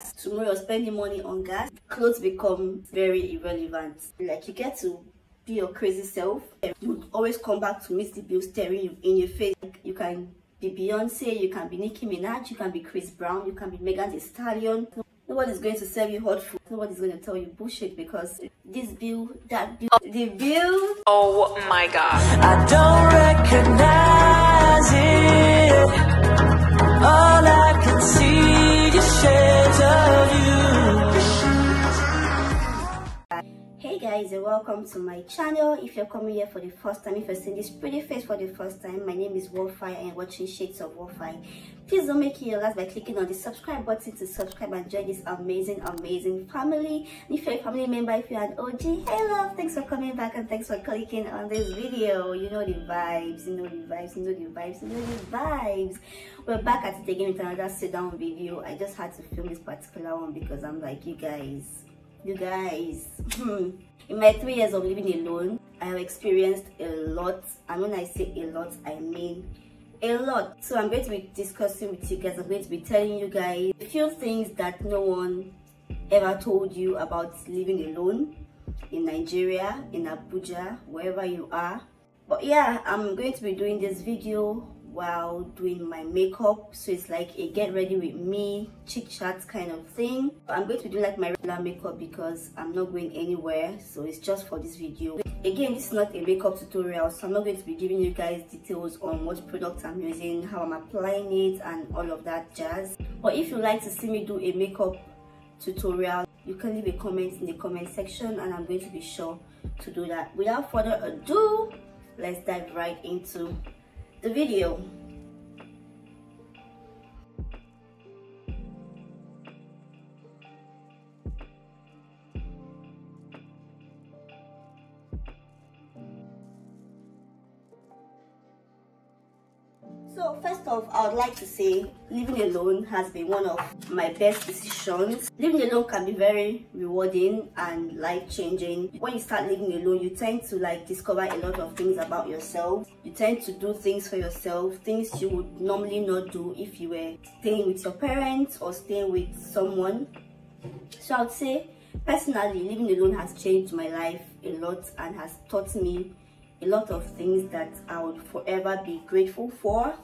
Tomorrow you're spending money on gas. Clothes become very irrelevant. Like, you get to be your crazy self. You would always come back to meet the bill staring you in your face. Like, you can be Beyonce, you can be Nicki Minaj, you can be Chris Brown, you can be Megan Thee Stallion. Nobody's going to serve you hot food. Nobody's going to tell you bullshit, because this bill, that bill, the bill. Oh my god. I don't recognize it. All I can see is shades of you. Hey guys, and welcome to my channel. If you're coming here for the first time, if you're seeing this pretty face for the first time, my name is Wofai and you're watching Shades of Wofai. Please don't make it your last by clicking on the subscribe button to subscribe and join this amazing family. And if you're a family member, if you're an OG, hey love, thanks for coming back and thanks for clicking on this video. You know the vibes, you know the vibes, you know the vibes, you know the vibes. We're back at it again with another sit down video. I just had to film this particular one because I'm like, you guys, in my 3 years of living alone, I have experienced a lot, and when I say a lot, I mean a lot. So I'm going to be discussing with you guys, I'm going to be telling you guys a few things that no one ever told you about living alone in Nigeria, in Abuja, wherever you are. But yeah, I'm going to be doing this video while doing my makeup, so it's like a get ready with me chit chat kind of thing. I'm going to do like my regular makeup because I'm not going anywhere, so it's just for this video. Again, this is not a makeup tutorial, so I'm not going to be giving you guys details on what products I'm using, how I'm applying it, and all of that jazz. But if you like to see me do a makeup tutorial, you can leave a comment in the comment section and I'm going to be sure to do that. Without further ado, let's dive right into the video. So first off, I would like to say living alone has been one of my best decisions. Living alone can be very rewarding and life-changing. When you start living alone, you tend to like discover a lot of things about yourself. You tend to do things for yourself, things you would normally not do if you were staying with your parents or staying with someone. So I would say personally, living alone has changed my life a lot and has taught me a lot of things that I would forever be grateful for.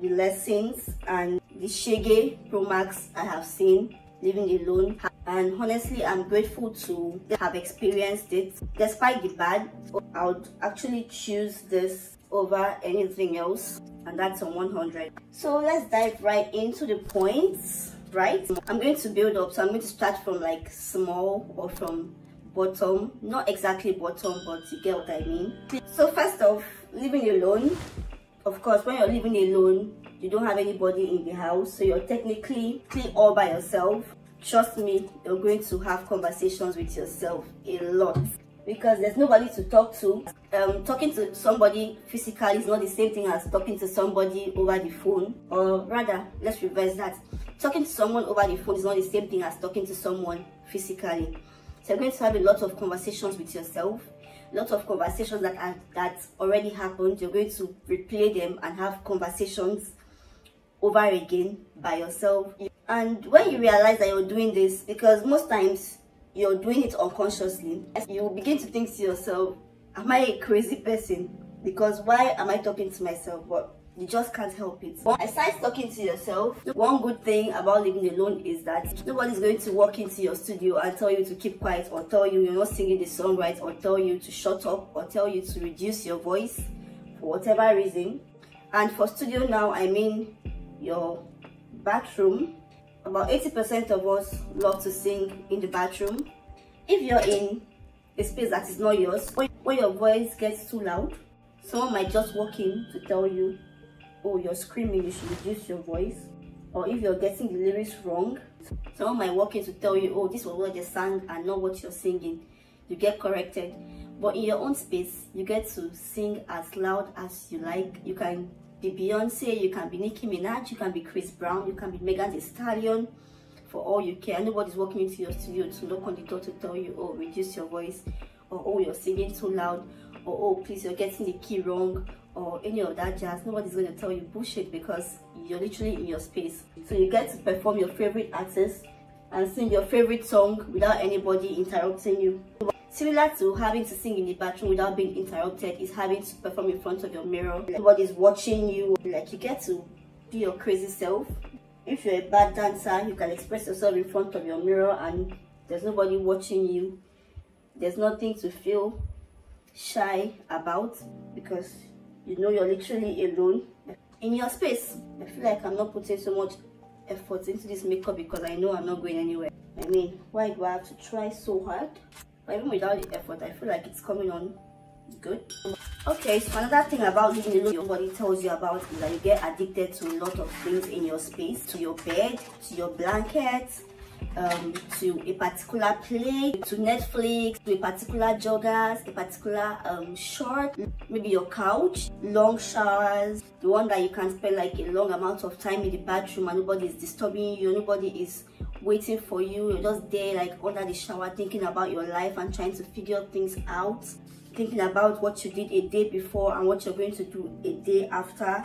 The lessons and the shege pro max I have seen living alone, and honestly I'm grateful to have experienced it. Despite the bad, I would actually choose this over anything else, and that's on 100. So let's dive right into the points. Right, I'm going to build up, so I'm going to start from like small or from bottom, not exactly bottom, but you get what I mean. So first off, living alone. Of course, when you're living alone, you don't have anybody in the house, so you're technically all by yourself. Trust me, you're going to have conversations with yourself a lot because there's nobody to talk to. Talking to somebody physically is not the same thing as talking to somebody over the phone, or rather, let's reverse that. Talking to someone over the phone is not the same thing as talking to someone physically. So you're going to have a lot of conversations with yourself, a lot of conversations that already happened. You're going to replay them and have conversations over again by yourself. And when you realize that you're doing this, because most times you're doing it unconsciously, you will begin to think to yourself, am I a crazy person? Because why am I talking to myself? But you just can't help it. Aside talking to yourself, one good thing about living alone is that nobody's going to walk into your studio and tell you to keep quiet, or tell you you're not singing the song right, or tell you to shut up, or tell you to reduce your voice for whatever reason. And for studio now, I mean your bathroom. About 80% of us love to sing in the bathroom. If you're in a space that is not yours, when your voice gets too loud, someone might just walk in to tell you, oh, you're screaming, you should reduce your voice. Or if you're getting the lyrics wrong, someone might walk in to tell you, oh, this was what they sang and not what you're singing. You get corrected. But in your own space, you get to sing as loud as you like. You can be Beyonce, you can be Nicki Minaj, you can be Chris Brown, you can be Megan Thee Stallion, for all you care. Nobody's walking into your studio to knock on the door to tell you, oh, reduce your voice, or oh, you're singing too loud, or oh, please, you're getting the key wrong, or any of that jazz. Nobody's going to tell you bullshit because you're literally in your space. So you get to perform your favorite artist and sing your favorite song without anybody interrupting you. Similar to having to sing in the bathroom without being interrupted is having to perform in front of your mirror. Nobody's watching you. Like, you get to be your crazy self. If you're a bad dancer, you can express yourself in front of your mirror and there's nobody watching you. There's nothing to feel shy about because you know you're literally alone in your space. I feel like I'm not putting so much effort into this makeup because I know I'm not going anywhere. I mean, why do I have to try so hard? But even without the effort, I feel like it's coming on good. Okay, so another thing about living alone your body tells you about is that you get addicted to a lot of things in your space, to your bed, to your blankets, to a particular play, to Netflix, to a particular joggers, a particular short, maybe your couch, long showers, the one that you can spend like a long amount of time in the bathroom and nobody is disturbing you, nobody is waiting for you, you're just there like under the shower thinking about your life and trying to figure things out, thinking about what you did a day before and what you're going to do a day after.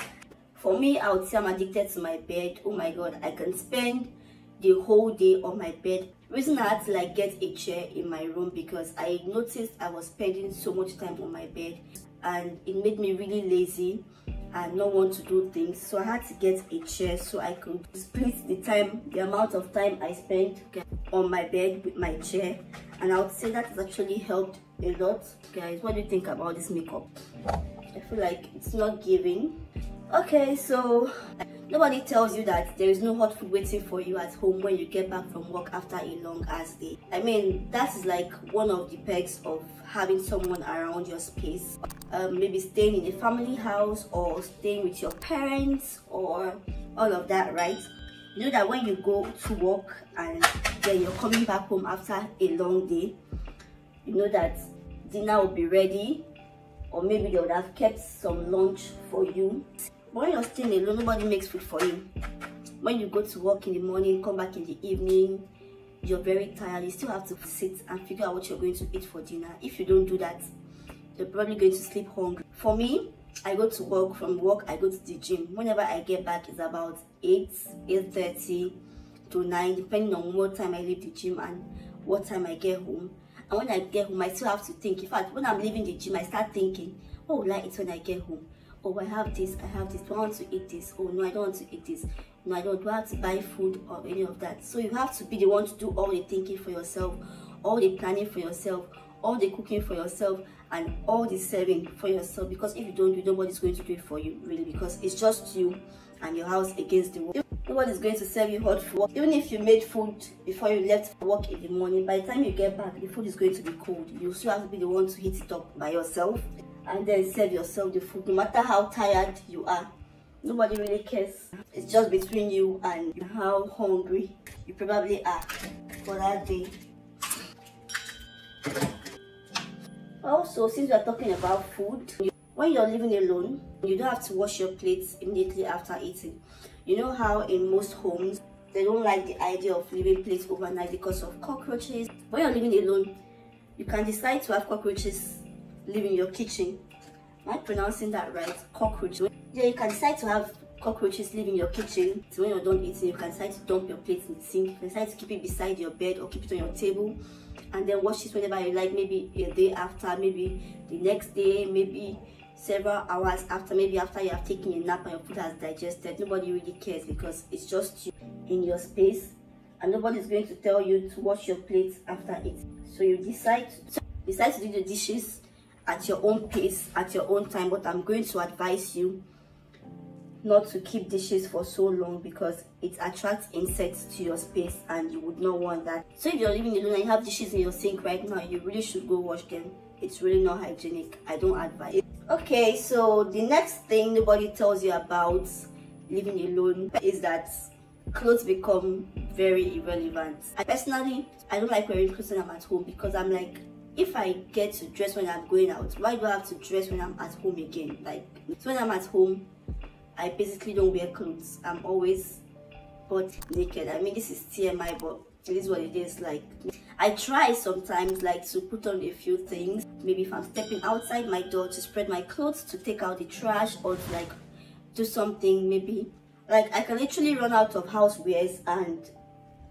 For me, I would say I'm addicted to my bed. Oh my god, I can spend the whole day on my bed. The reason I had to like get a chair in my room because I noticed I was spending so much time on my bed and it made me really lazy and not want to do things. So I had to get a chair so I could split the amount of time I spent on my bed with my chair, and I would say that has actually helped a lot. Guys, what do you think about this makeup? I feel like it's not giving. Okay, so nobody tells you that there is no hot food waiting for you at home when you get back from work after a long ass day. I mean, that is like one of the perks of having someone around your space. Maybe staying in a family house or staying with your parents or all of that, right? You know that when you go to work and then you're coming back home after a long day, you know that dinner will be ready, or maybe they would have kept some lunch for you. But when you're staying alone, nobody makes food for you. When you go to work in the morning, come back in the evening, you're very tired, you still have to sit and figure out what you're going to eat for dinner. If you don't do that, you're probably going to sleep hungry. For me, I go to work, from work I go to the gym. Whenever I get back, it's about 8:30 to 9, depending on what time I leave the gym and what time I get home. And when I get home, I still have to think. In fact, when I'm leaving the gym, I start thinking, what will I eat when I get home? Oh, I have this, do I want to eat this? Oh no, I don't want to eat this. No, I don't. Do I have to buy food or any of that? So you have to be the one to do all the thinking for yourself, all the planning for yourself, all the cooking for yourself, and all the serving for yourself. Because if you don't do it, nobody's going to do it for you, really, because it's just you and your house against the world. Nobody's going to serve you hot food. Even if you made food before you left for work in the morning, by the time you get back, the food is going to be cold. You still have to be the one to heat it up by yourself and then serve yourself the food, no matter how tired you are. Nobody really cares. It's just between you and how hungry you probably are for that day. Also, since we are talking about food, when you're living alone, you don't have to wash your plates immediately after eating. You know how in most homes, they don't like the idea of leaving plates overnight because of cockroaches. When you're living alone, you can decide to have cockroaches live in your kitchen. Am I pronouncing that right? Cockroach. Yeah, you can decide to have cockroaches live in your kitchen. So when you're done eating, you can decide to dump your plates in the sink. You can decide to keep it beside your bed or keep it on your table and then wash it whenever you like, maybe a day after, maybe the next day, maybe several hours after, maybe after you have taken a nap and your food has digested. Nobody really cares because it's just you in your space and nobody's going to tell you to wash your plates after it. So you decide to do the dishes at your own pace, at your own time. But I'm going to advise you not to keep dishes for so long because it attracts insects to your space and you would not want that. So if you're living alone and you have dishes in your sink right now, you really should go wash them. It's really not hygienic. I don't advise it. Okay, so the next thing nobody tells you about living alone is that clothes become very irrelevant. I personally don't like wearing clothes when I'm at home because I'm like, if I get to dress when I'm going out, why do I have to dress when I'm at home again? Like, so when I'm at home, I basically don't wear clothes. I'm always butt naked. I mean, this is TMI, but it is what it is. Like, I try sometimes like to put on a few things, maybe if I'm stepping outside my door, to spread my clothes, to take out the trash, or to like do something. Maybe like I can literally run out of housewares and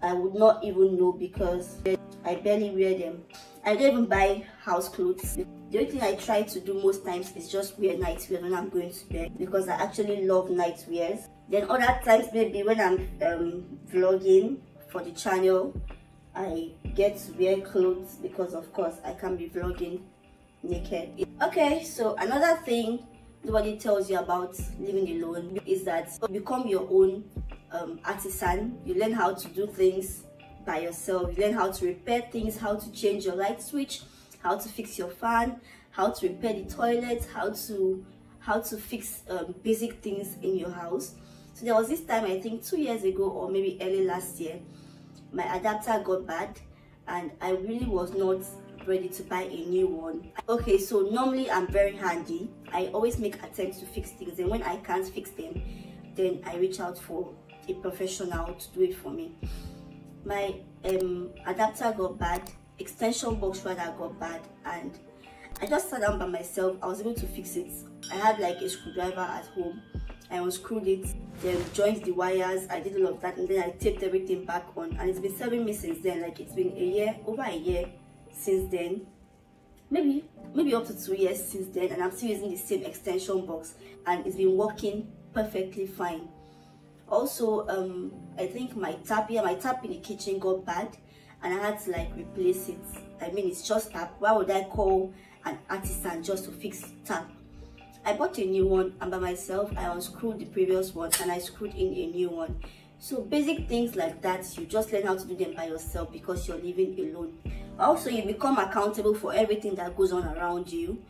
I would not even know because I barely wear them. I don't even buy house clothes. The only thing I try to do most times is just wear night wear when I'm going to bed, because I actually love night wears. Then other times, maybe when I'm vlogging for the channel, I get to wear clothes because of course I can't be vlogging naked. Okay, so another thing nobody tells you about living alone is that you become your own artisan. You learn how to do things by yourself. You learn how to repair things, how to change your light switch, how to fix your fan, how to repair the toilet, how to fix basic things in your house. So there was this time, I think 2 years ago or maybe early last year, my adapter got bad and I really was not ready to buy a new one. Okay, so normally I'm very handy. I always make attempts to fix things, and when I can't fix them, then I reach out for a professional to do it for me. My adapter got bad, extension box rather got bad, and I just sat down by myself. I was able to fix it. I had like a screwdriver at home. I unscrewed it, then joined the wires. I did all of that, and then I taped everything back on, and it's been serving me since then. Like, it's been over a year since then, maybe up to 2 years since then, and I'm still using the same extension box, and it's been working perfectly fine. Also, I think my tap in the kitchen got bad, and I had to like replace it. I mean, it's just tap. Why would I call an artisan just to fix tap? I bought a new one, and by myself I unscrewed the previous one and I screwed in a new one. So basic things like that, you just learn how to do them by yourself because you're living alone. Also, you become accountable for everything that goes on around you.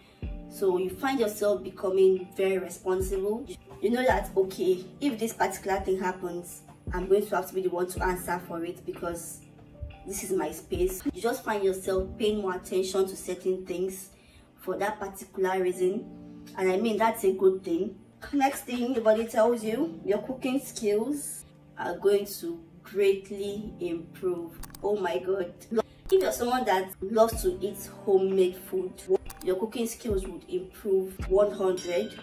So you find yourself becoming very responsible. You know that, okay, if this particular thing happens, I'm going to have to be the one to answer for it because this is my space. You just find yourself paying more attention to certain things for that particular reason. And I mean, that's a good thing. Next thing, everybody tells you, your cooking skills are going to greatly improve. Oh my god. If you're someone that loves to eat homemade food, your cooking skills would improve 100.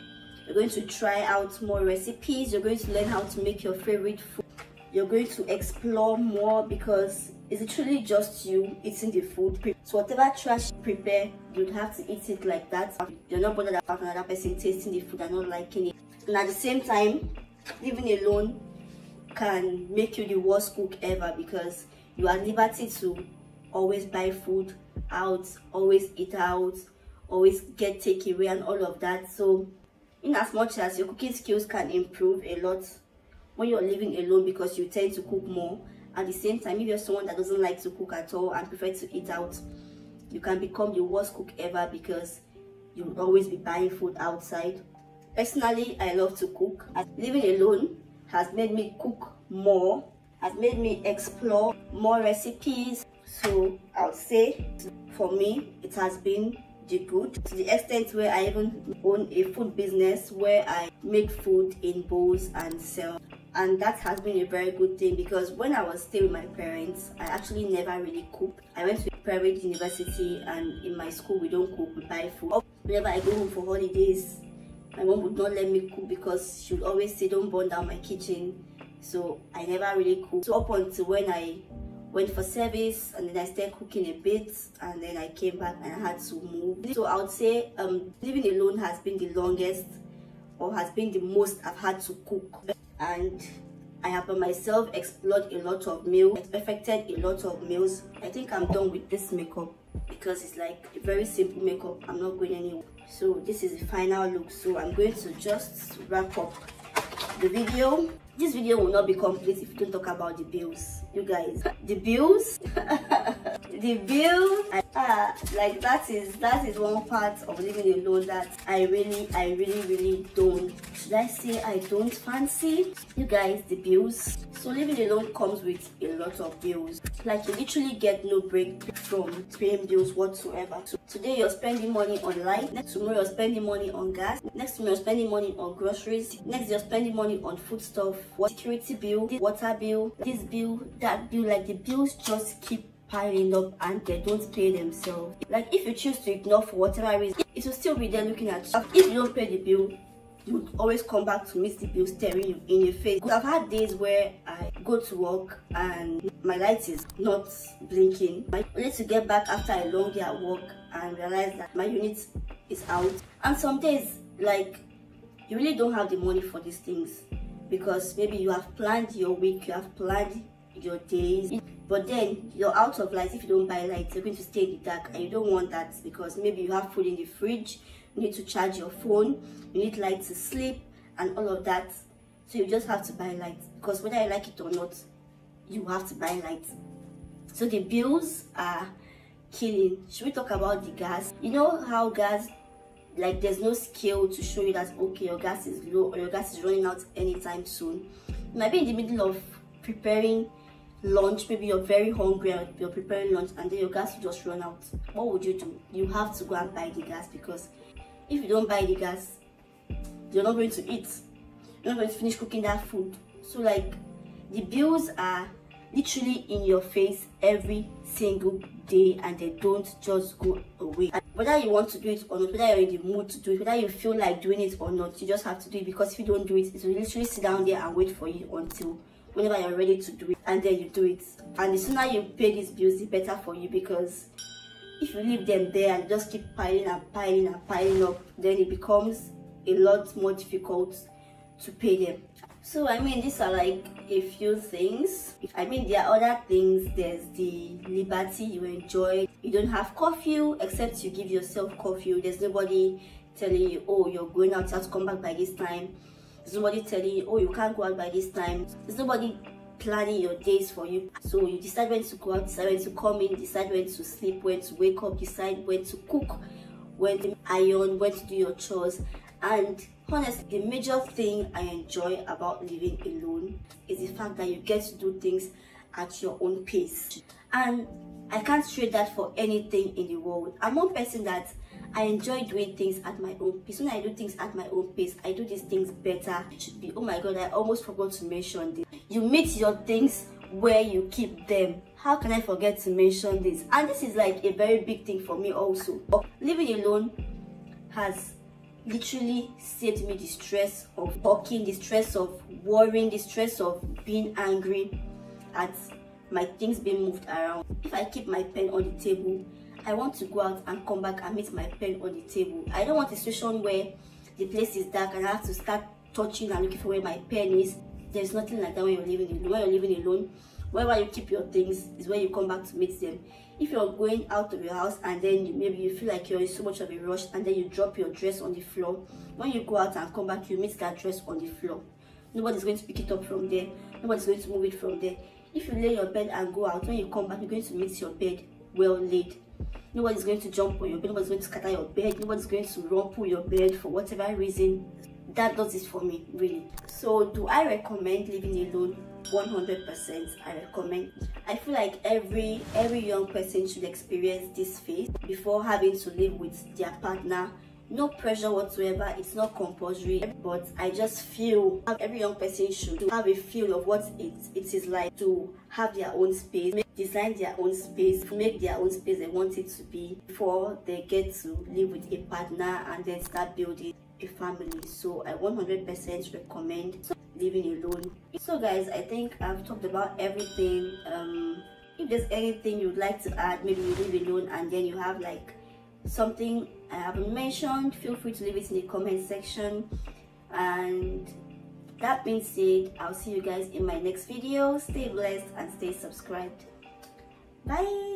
You're going to try out more recipes. You're going to learn how to make your favorite food. You're going to explore more because it's literally just you eating the food. So whatever trash you prepare, you'd have to eat it like that. You're not bothered about another person tasting the food and not liking it. And at the same time, living alone can make you the worst cook ever because you are at liberty to always buy food out, always eat out, always get takeaway and all of that. So in as much as your cooking skills can improve a lot when you're living alone because you tend to cook more, at the same time, if you're someone that doesn't like to cook at all and prefer to eat out, you can become the worst cook ever because you'll always be buying food outside. Personally, I love to cook. Living alone has made me cook more, has made me explore more recipes. So I would say for me, it has been the good, to the extent where I even own a food business where I make food in bowls and sell. And that has been a very good thing because when I was staying with my parents, I actually never really cooked. I went to a private university, and in my school we don't cook, we buy food. Whenever I go home for holidays, my mom would not let me cook because she would always say don't burn down my kitchen. So I never really cooked. So up until when I went for service, and then I started cooking a bit, and then I came back and I had to move. So I would say living alone has been the longest, or has been the most I've had to cook. And I have by myself explored a lot of meals, perfected a lot of meals. I think I'm done with this makeup because it's like a very simple makeup. I'm not going anywhere. So this is the final look. So I'm going to just wrap up the video. This video will not be complete if you don't talk about the bills, you guys. The bills, the bills. Like that is one part of living alone that I really don't. Should I say I don't fancy? You guys, the bills. So living alone comes with a lot of bills. Like you literally get no break from paying bills whatsoever. So today you're spending money on light. Next tomorrow you're spending money on gas. Next tomorrow you're spending money on groceries. Next you're spending money on food stuff. security bill, this water bill, this bill, that bill. Like the bills just keep piling up and they don't pay themselves. Like if you choose to ignore for whatever reason, it will still be there looking at you. If you don't pay the bill, you would always come back to meet the bill staring you in your face. I've had days where I go to work and my light is not blinking. I need to get back after a long day at work and realize that my unit is out. And some days, like, you really don't have the money for these things because maybe you have planned your week, you have planned your days, but then you're out of light. If you don't buy lights, you're going to stay in the dark, and you don't want that because maybe you have food in the fridge, you need to charge your phone, you need light to sleep and all of that. So you just have to buy lights because whether you like it or not, you have to buy lights. So the bills are killing. Should we talk about the gas? You know how gas, like, there's no scale to show you that okay, your gas is low or your gas is running out anytime soon. You might be in the middle of preparing lunch, maybe you're very hungry and you're preparing lunch and then your gas will just run out. What would you do? You have to go and buy the gas because if you don't buy the gas, you're not going to eat, you're not going to finish cooking that food. So like, the bills are literally in your face every single day and they don't just go away. And whether you want to do it or not, whether you're in the mood to do it, whether you feel like doing it or not, you just have to do it because if you don't do it, it will literally sit down there and wait for you until whenever you're ready to do it, and then you do it. And the sooner you pay these bills, the better for you, because if you leave them there and just keep piling and piling and piling up, then it becomes a lot more difficult to pay them. So I mean, these are like a few things. I mean, there are other things. There's the liberty you enjoy. You don't have curfew, except you give yourself curfew. There's nobody telling you, oh, you're going out, you have to come back by this time. There's nobody telling you, oh, you can't go out by this time. There's nobody planning your days for you. So you decide when to go out, decide when to come in, decide when to sleep, when to wake up, decide when to cook, when to iron, when to do your chores. And honestly, the major thing I enjoy about living alone is the fact that you get to do things at your own pace. And I can't trade that for anything in the world. I'm one person that I enjoy doing things at my own pace. When I do things at my own pace, I do these things better. It should be, oh my god, I almost forgot to mention this. You meet your things where you keep them. How can I forget to mention this? And this is like a very big thing for me also. Living alone has literally saved me the stress of talking, the stress of worrying, the stress of being angry at my things being moved around. If I keep my pen on the table, I want to go out and come back and meet my pen on the table. I don't want a situation where the place is dark and I have to start touching and looking for where my pen is. There's nothing like that when you're living alone. When you're living alone, wherever you keep your things is where you come back to meet them. If you're going out of your house and then maybe you feel like you're in so much of a rush and then you drop your dress on the floor, when you go out and come back, you meet that dress on the floor. Nobody's going to pick it up from there. Nobody's going to move it from there. If you lay your bed and go out, when you come back, you're going to meet your bed well laid. Nobody's going to jump on your bed, nobody's going to scatter your bed, nobody's going to rumple your bed for whatever reason. That does it for me, really. So do I recommend living alone? 100% I recommend. I feel like every young person should experience this phase before having to live with their partner. No pressure whatsoever, it's not compulsory, but I just feel every young person should have a feel of what it is like to have their own space, design their own space, make their own space they want it to be before they get to live with a partner and then start building a family. So I 100% recommend living alone. So guys, I think I've talked about everything. If there's anything you'd like to add, maybe you live alone and then you have like something I haven't mentioned, feel free to leave it in the comment section. And that being said, I'll see you guys in my next video. Stay blessed and stay subscribed. Bye.